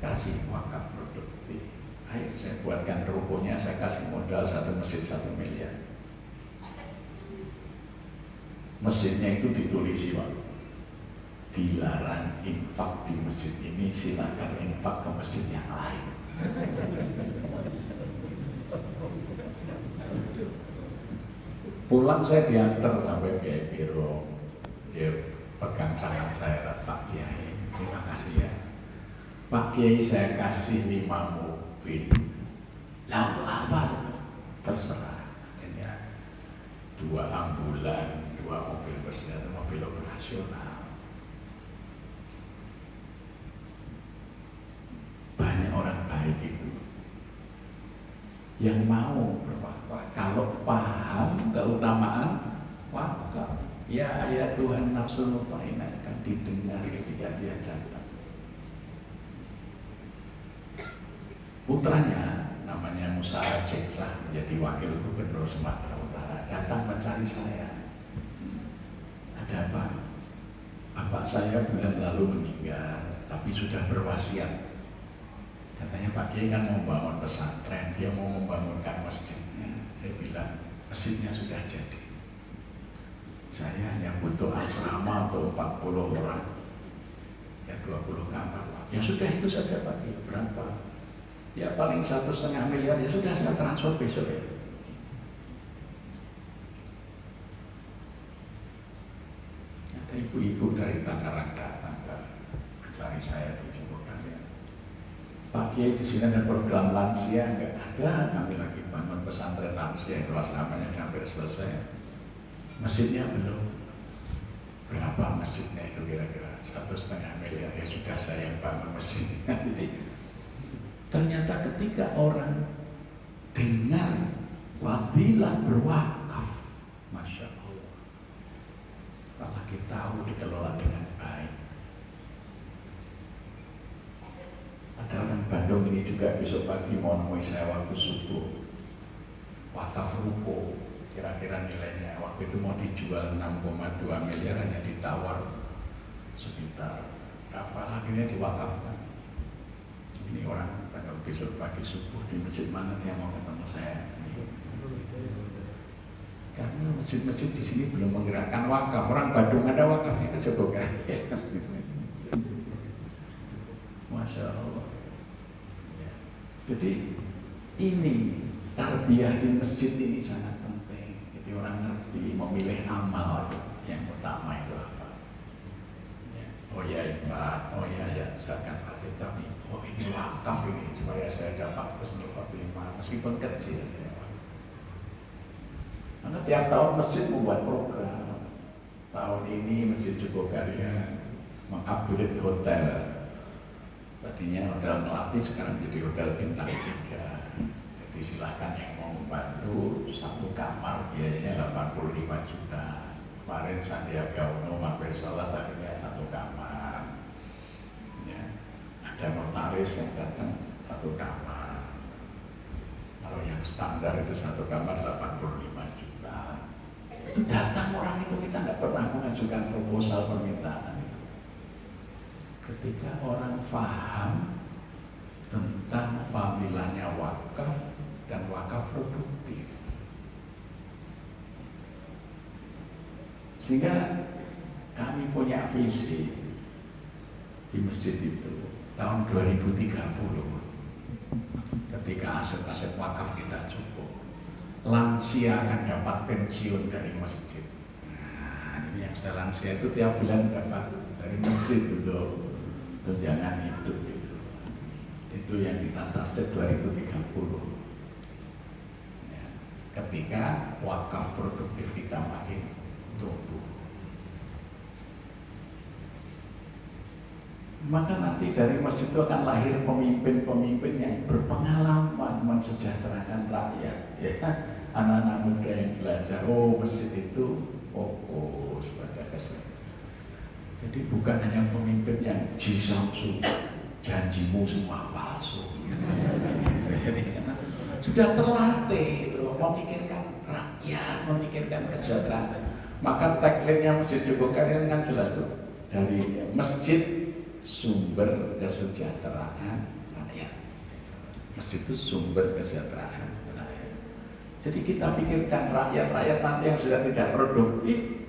kasih wakaf produktif. Ayo saya buatkan rukonya, saya kasih modal 1 masjid 1 miliar. Masjidnya itu ditulisi Pak, dilarang infak di masjid ini, silakan infak ke masjid yang lain. Pulang saya diantar sampai VIP room. Dia pegang tangan saya, Pak Kiai, terima kasih ya. Pak Kiai saya kasih 5 mobil. Lah untuk apa? Terserah. Akhirnya 2 ambulan, 2 mobil bersenjata, mobil operasional. Banyak orang baik itu yang mau berwakaf kalau paham keutamaan wakaf. Ya Tuhan, nafsul mutmainnah akan didengar ketika dia datang. Putranya namanya Musa Jeksah menjadi wakil gubernur Sumatera Utara, datang mencari saya. Ada apa? Bapak saya bulan lalu meninggal, tapi sudah berwasiat. Katanya Pak Kiai kan mau membangun pesantren, dia mau membangunkan masjidnya. Saya bilang masjidnya sudah jadi. Saya hanya butuh asrama untuk 40 orang, ya 20 kamar. Ya sudah itu saja Pak Kiai. Berapa? Ya paling 1,5 miliar, ya sudah saya transfer besok ya. Ada ibu-ibu dari Tangerang datang cari saya di Jember ya. Pak Kiai di sini ada program lansia, enggak ada. Kami lagi bangun pesantren lansia, itu asramanya hampir selesai. Masjidnya belum. Berapa masjidnya itu kira-kira? 1,5 miliar, ya sudah saya yang bangun masjidnya. Jadi ternyata ketika orang dengar fadilah berwakaf, Masya Allah, apalagi tahu dikelola dengan baik. Ada orang Bandung ini juga besok pagi mau nemui saya waktu subuh. Wakaf ruko, kira-kira nilainya waktu itu mau dijual 6,2 miliar, hanya ditawar sekitar berapa, akhirnya diwakafkan. Ini orang kalau besok pagi subuh di masjid mana dia mau ketemu saya. Karena masjid-masjid di sini belum menggerakkan wakaf. Orang Bandung ada wakafnya coba kan. Masya Allah. Jadi ini tarbiyah di masjid ini sangat penting. Jadi orang ngerti memilih amal yang utama itu apa. Oh ya infak, oh ya zakat wajib, tapi oh ini wakaf ini supaya saya dapat husnul khotimah meskipun kecil ya. Karena tiap tahun masjid membuat program. tahun ini Masjid Jogokarya mengupgrade hotel. Tadinya hotel Melati, sekarang jadi hotel bintang 3. Jadi silahkan yang mau membantu, satu kamar biayanya 85 juta. Kemarin Sandiaga Uno mampir sholat, akhirnya satu kamar. Ya. Ada notaris yang datang satu kamar. Kalau yang standar itu satu kamar 85 juta. Datang orang itu, kita nggak pernah mengajukan proposal permintaan. Ketika orang paham tentang fadilahnya wakaf dan wakaf produktif, sehingga kami punya visi di masjid itu tahun 2030 ketika aset-aset wakaf kita cukup, lansia akan dapat pensiun dari masjid. Nah, ini yang sudah lansia itu tiap bulan dapat dari masjid itu tunjangan hidup itu yang kita target 2030 ya, ketika wakaf produktif kita makin tumbuh, maka nanti dari masjid itu akan lahir pemimpin-pemimpin yang berpengalaman mensejahterakan rakyat ya. Anak-anak muda yang belajar, oh masjid itu fokus pada kesehatan. Jadi bukan hanya pemimpin yang jisamsu, janjimu semua palsu. Sudah terlatih itu memikirkan rakyat, memikirkan kesejahteraan. Maka tagline-nya Masjid Jogokarya kan jelas tuh, dari masjid sumber kesejahteraan rakyat. Masjid itu sumber kesejahteraan rakyat. Jadi kita pikirkan rakyat nanti yang sudah tidak produktif.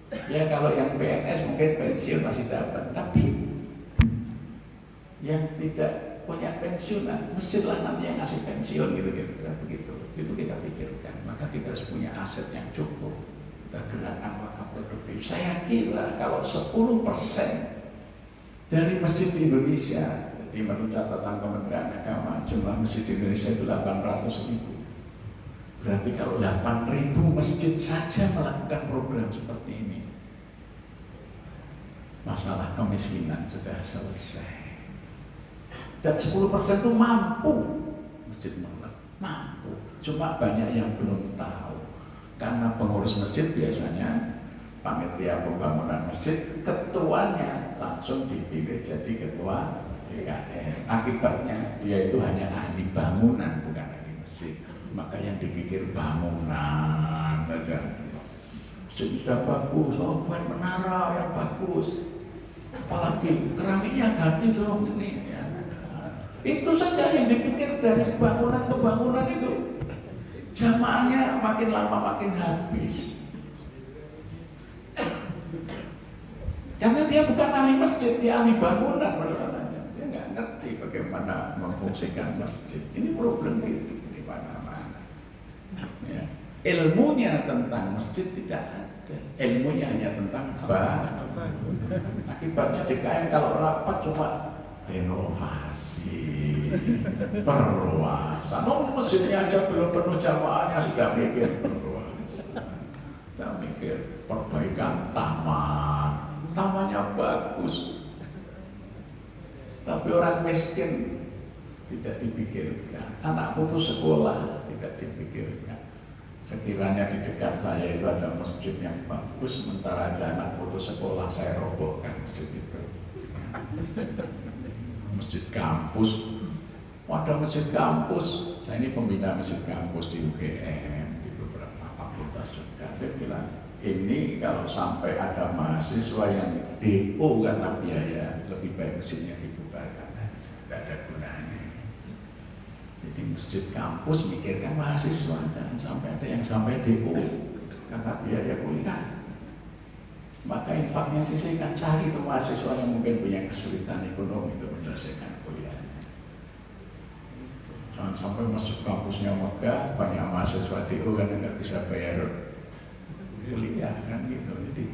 Ya kalau yang PNS mungkin pensiun masih dapat, tapi yang tidak punya pensiunan, mestilah nanti yang ngasih pensiun gitu-gitu, begitu. Itu kita pikirkan. Maka kita harus punya aset yang cukup. Kita gerakkan wakaf produktif. Saya kira kalau 10% dari masjid di Indonesia, jadi menurut catatan Kementerian Agama, jumlah masjid di Indonesia itu 800.000. Berarti kalau 8.000 masjid saja melakukan program seperti ini, masalah kemiskinan sudah selesai. Dan 10% itu mampu masjid mampu. Cuma banyak yang belum tahu. Karena pengurus masjid biasanya panitia pembangunan masjid, ketuanya langsung dipilih jadi ketua DKM. Akibatnya dia itu hanya ahli bangunan, bukan ahli masjid. Maka yang dipikir bangunan saja. Sudah bagus, oh buat menara yang bagus. Apalagi keramiknya ganti dong ini. Ya. Itu saja yang dipikir dari bangunan ke bangunan itu. Jamaahnya makin lama makin habis. Karena dia bukan ahli masjid, dia ahli bangunan. Dia nggak ngerti bagaimana memfungsikan masjid. Ini problem gitu di mana-mana. Ya. Ilmunya tentang masjid tidak ada, ilmunya hanya tentang bangunan. Akibatnya DKM kalau rapat cuma renovasi, perluasan. Oh masjidnya aja belum penuh jamaahnya sudah mikir perluasan, sudah mikir perbaikan taman, tamannya bagus, tapi orang miskin tidak dipikirkan, anak putus sekolah tidak dipikirkan. Sekiranya di dekat saya itu ada masjid yang bagus, sementara ada anak putus sekolah, saya robohkan masjid itu. Masjid kampus, ada masjid kampus. Saya ini pembina masjid kampus di UGM, di beberapa fakultas juga. Saya bilang, ini kalau sampai ada mahasiswa yang DO karena biaya, lebih baik masjidnya dibubarkan aja, tidak ada gunanya. Jadi masjid kampus mikirkan mahasiswa, jangan sampai ada yang sampai DO karena biaya kuliah. Maka infaknya sisihkan, cari itu mahasiswa yang mungkin punya kesulitan ekonomi untuk menyelesaikan kuliahnya. Jangan sampai masjid kampusnya megah, banyak mahasiswa DO karena nggak bisa bayar kuliah kan gitu. Jadi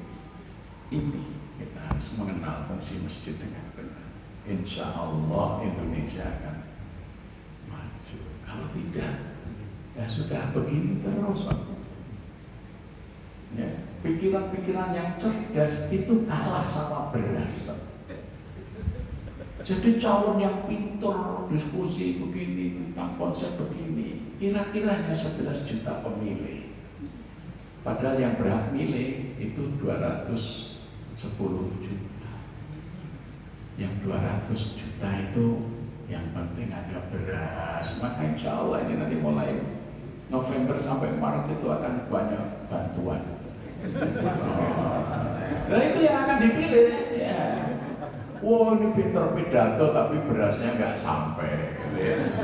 ini kita harus mengenal fungsi masjid dengan benar. Insya Allah Indonesia akan maju. Kalau tidak, ya sudah begini terus, Pak. Ya. pikiran-pikiran yang cerdas itu kalah sama beras. Jadi calon yang pintar diskusi begini tentang konsep begini, kira-kira hanya 11 juta pemilih. Padahal yang berhak milih itu 210 juta. Yang 200 juta itu yang penting ada beras. Maka insya Allah ini nanti mulai November sampai Maret itu akan banyak bantuan. Nah itu yang akan dipilih. Ya. Wah ini pinter pidato tapi berasnya nggak sampai.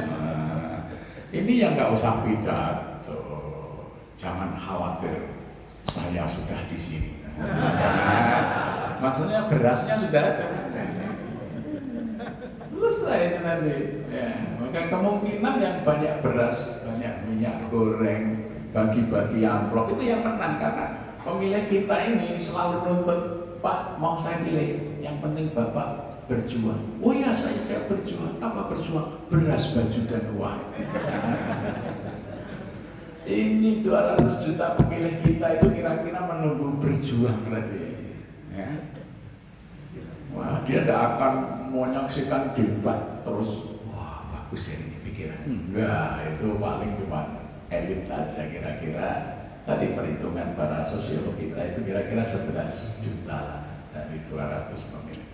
Nah, ini yang nggak usah pidato. Jangan khawatir, saya sudah di sini. Maksudnya berasnya sudah ada. Selesai itu nanti. Ya, maka kemungkinan yang banyak beras, banyak minyak goreng, bagi-bagi amplop itu yang menang karena pemilih kita ini selalu nuntut, Pak mau saya pilih. Yang penting Bapak berjuang. Oh ya saya berjuang. Apa berjuang? Beras, baju dan uang. Ini 200 juta pemilih kita itu kira-kira menunggu berjuang berarti. Ya. Wah dia tidak akan menyaksikan debat terus. Wah bagus ya ini pikiran. Enggak, itu paling cuma elit aja kira-kira. Tadi perhitungan para sosiolog kita itu kira-kira 11 juta lah. Dari 200 pemilih,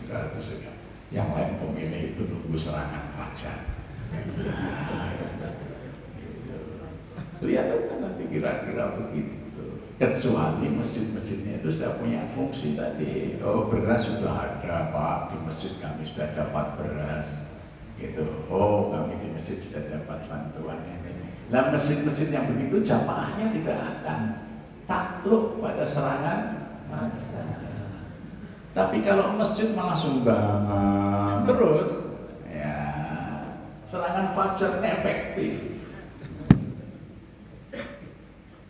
200 juga. Yang lain pemilih itu nunggu serangan fajar. Lihat aja nanti kira-kira begitu. Kecuali masjid-masjidnya itu sudah punya fungsi tadi. Oh beras sudah ada Pak, di masjid kami sudah dapat beras. Gitu. Oh kami di masjid sudah dapat bantuan ini. Nah masjid-masjid yang begitu jamaahnya tidak akan takluk pada serangan massa. Tapi kalau masjid malah sumbangan terus, ya serangan fajar ini efektif.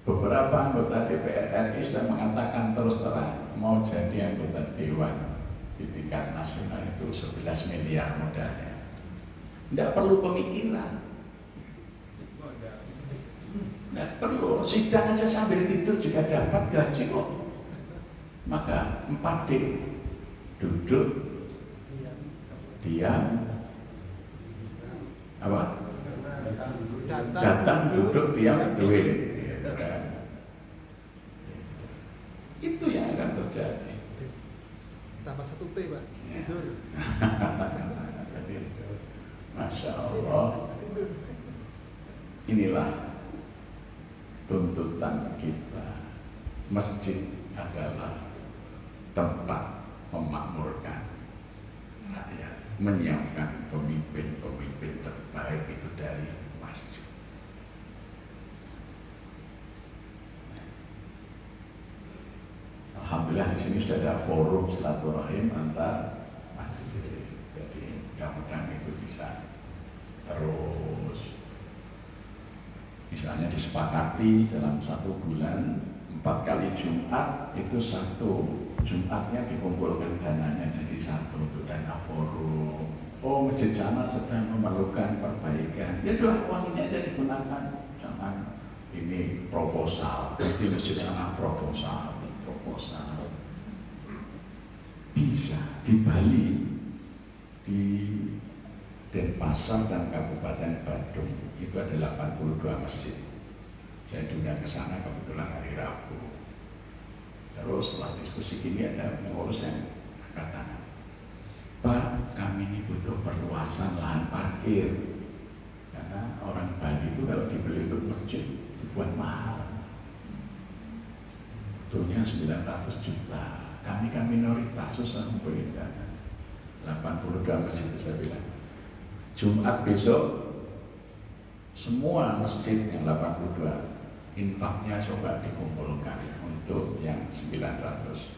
Beberapa anggota DPR RI sudah mengatakan terus terang mau jadi anggota Dewan di tingkat nasional itu 11 miliar modalnya. Tidak perlu pemikiran. Tidak perlu, sidang aja sambil tidur juga dapat gaji kok. Maka 4D, duduk, diam, apa? Datang, duduk, diam, duit. Itu yang akan terjadi. Tambah 1 T Pak, tidur. Masya Allah. Inilah tuntutan kita. Masjid adalah tempat memakmurkan rakyat, menyiapkan pemimpin-pemimpin terbaik itu dari masjid. Alhamdulillah di sini sudah ada forum silaturahim antar masjid. Jadi mudah-mudahan itu bisa terus. Misalnya disepakati dalam 1 bulan 4 kali Jumat itu 1 Jumatnya dikumpulkan dananya jadi 1 untuk dana forum. Oh masjid sana sedang memerlukan perbaikan. Ya udah uang ini aja digunakan. Jangan ini proposal. Jadi masjid sana proposal. Bisa di Bali, di Denpasar dan Kabupaten Badung itu ada 82 masjid. Saya diundang ke sana kebetulan hari Rabu. Terus setelah diskusi gini ada pengurus yang angkat tangan. Pak, kami ini butuh perluasan lahan parkir. Karena orang Bali itu kalau dibeli untuk masjid dibuat mahal. Butuhnya 900 juta. Kami kan minoritas, susah ngumpulin dana. 82 masjid itu saya bilang. Jumat besok semua masjid yang 82 infaknya coba dikumpulkan untuk yang 900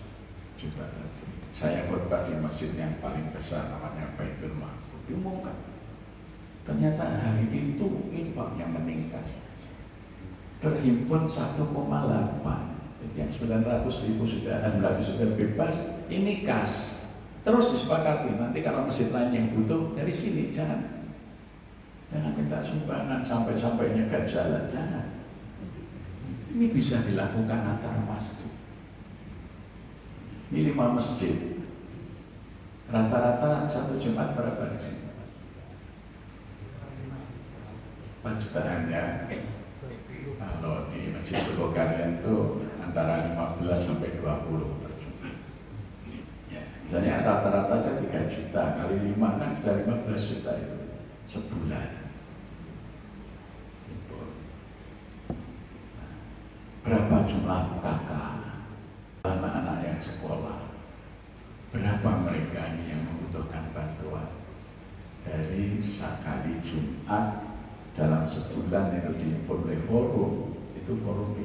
juta tadi. Saya khotbah di masjid yang paling besar namanya Baitul Ma'mur, diumumkan. Ternyata hari itu infaknya meningkat, terhimpun 1,8. Jadi yang 900.000 sudah, 900 sudah bebas, ini kas. Terus disepakati, nanti kalau masjid lain yang butuh dari sini, jangan minta sumbangan sampai-sampainya gak jalan, jangan. Ini bisa dilakukan antar masjid. Ini 5 masjid. Rata-rata satu Jumat berapa di sini? 4 jutaan ya. Kalau di Masjid Bogorian itu antara 15 sampai 20 per Jumat. Ya, misalnya rata-rata aja 3 juta kali 5 kan sudah 15 juta itu sebulan. Berapa jumlah kakak anak-anak yang sekolah? Berapa mereka ini yang membutuhkan bantuan? Dari sekali Jumat dalam sebulan itu dihimpun oleh forum, itu forum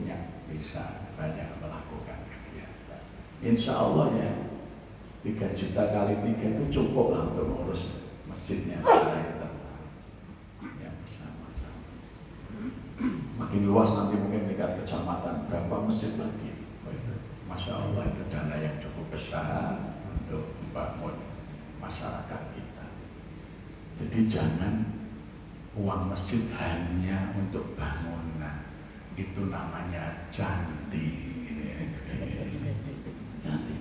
bisa banyak melakukan kegiatan. Insya Allah ya 3 juta kali 3 itu cukup lah untuk mengurus masjidnya secara internal yang bersama-sama. Makin luas nanti mungkin tingkat kecamatan, berapa masjid lagi? Oh, itu, Masya Allah itu dana yang cukup besar untuk membangun masyarakat kita. Jadi jangan uang masjid hanya untuk bangunan, itu namanya candi. Candi.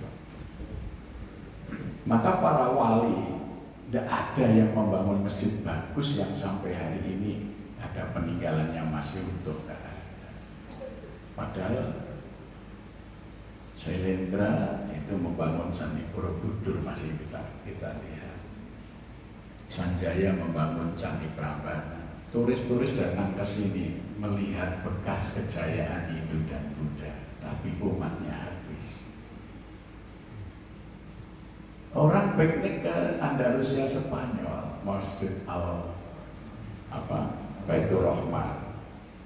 Maka para wali tidak ada yang membangun masjid bagus yang sampai hari ini ada peninggalannya masih utuh. Padahal Sailendra itu membangun Candi Borobudur masih kita lihat. Sanjaya membangun Candi Prambanan. Turis-turis datang ke sini melihat bekas kejayaan Hindu dan Buddha, tapi umatnya habis. Orang piknik ke Andalusia Spanyol, Masjid Baitur Rahman,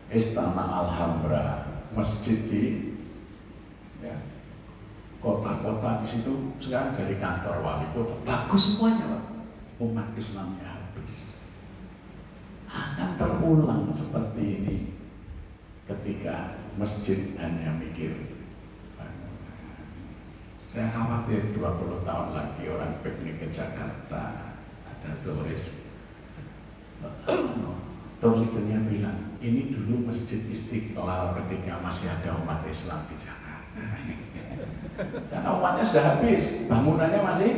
Istana Alhambra, masjid di kota-kota di situ sekarang jadi kantor wali kota, bagus semuanya Pak. Umat Islamnya habis. Akan terulang seperti ini ketika masjid hanya mikir. Saya khawatir 20 tahun lagi orang piknik ke Jakarta, ada turis, tour leadernya bilang, ini dulu Masjid Istiqlal ketika masih ada umat Islam di Jakarta. Karena umatnya sudah habis, bangunannya masih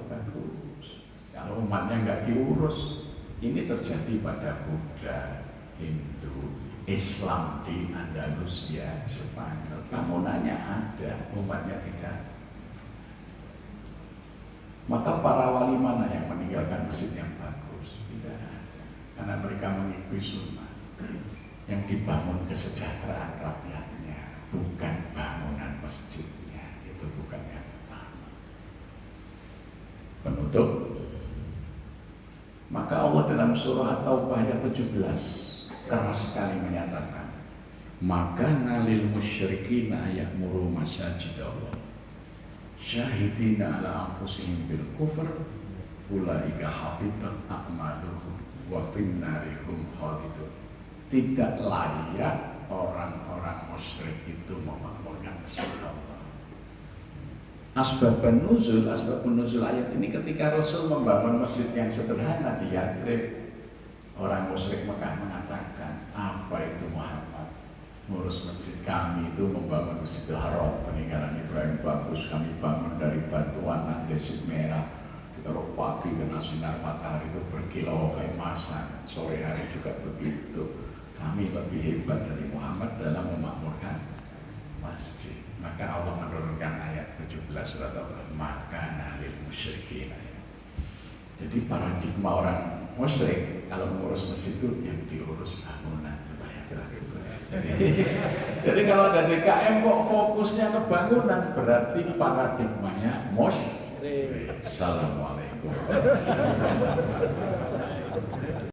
bagus. Kalau umatnya nggak diurus, ini terjadi pada Buddha, Hindu, Islam di Andalusia, Spanyol. Bangunannya ada, umatnya tidak. Maka para wali mana yang meninggalkan masjid yang bagus? Tidak ada. Karena mereka mengikuti sunnah yang dibangun kesejahteraan rakyatnya, bukan bangunan masjidnya. Itu bukan yang utama. Penutup, maka Allah dalam surah At-Taubah ayat 17 keras sekali menyatakan, maka nalil musyrikina ya'muru masajidallah syahidina ala anfusihim bil kufr ulaika habitat a'maluhum wa finnarihum khalidun. Tidak layak orang-orang musyrik itu memakmurkan masjid Allah. Asbab nuzul ayat ini ketika Rasul membangun masjid yang sederhana di Yathrib, orang musyrik Mekah mengatakan, apa itu Muhammad? Ngurus masjid, kami itu membangun Masjidil Haram, peninggalan Ibrahim bagus, kami bangun dari batuan andesit merah, ditaruh pagi kena sinar matahari itu berkilau keemasan, sore hari juga begitu. Kami lebih hebat dari Muhammad dalam memakmurkan masjid. Maka Allah menurunkan ayat 17 surat Allah, maka nalil musyrikin. Jadi paradigma orang musyrik kalau mengurus masjid itu yang diurus bangunan. Jadi kalau ada DKM kok fokusnya ke bangunan, berarti paradigmanya musyrik. Assalamualaikum.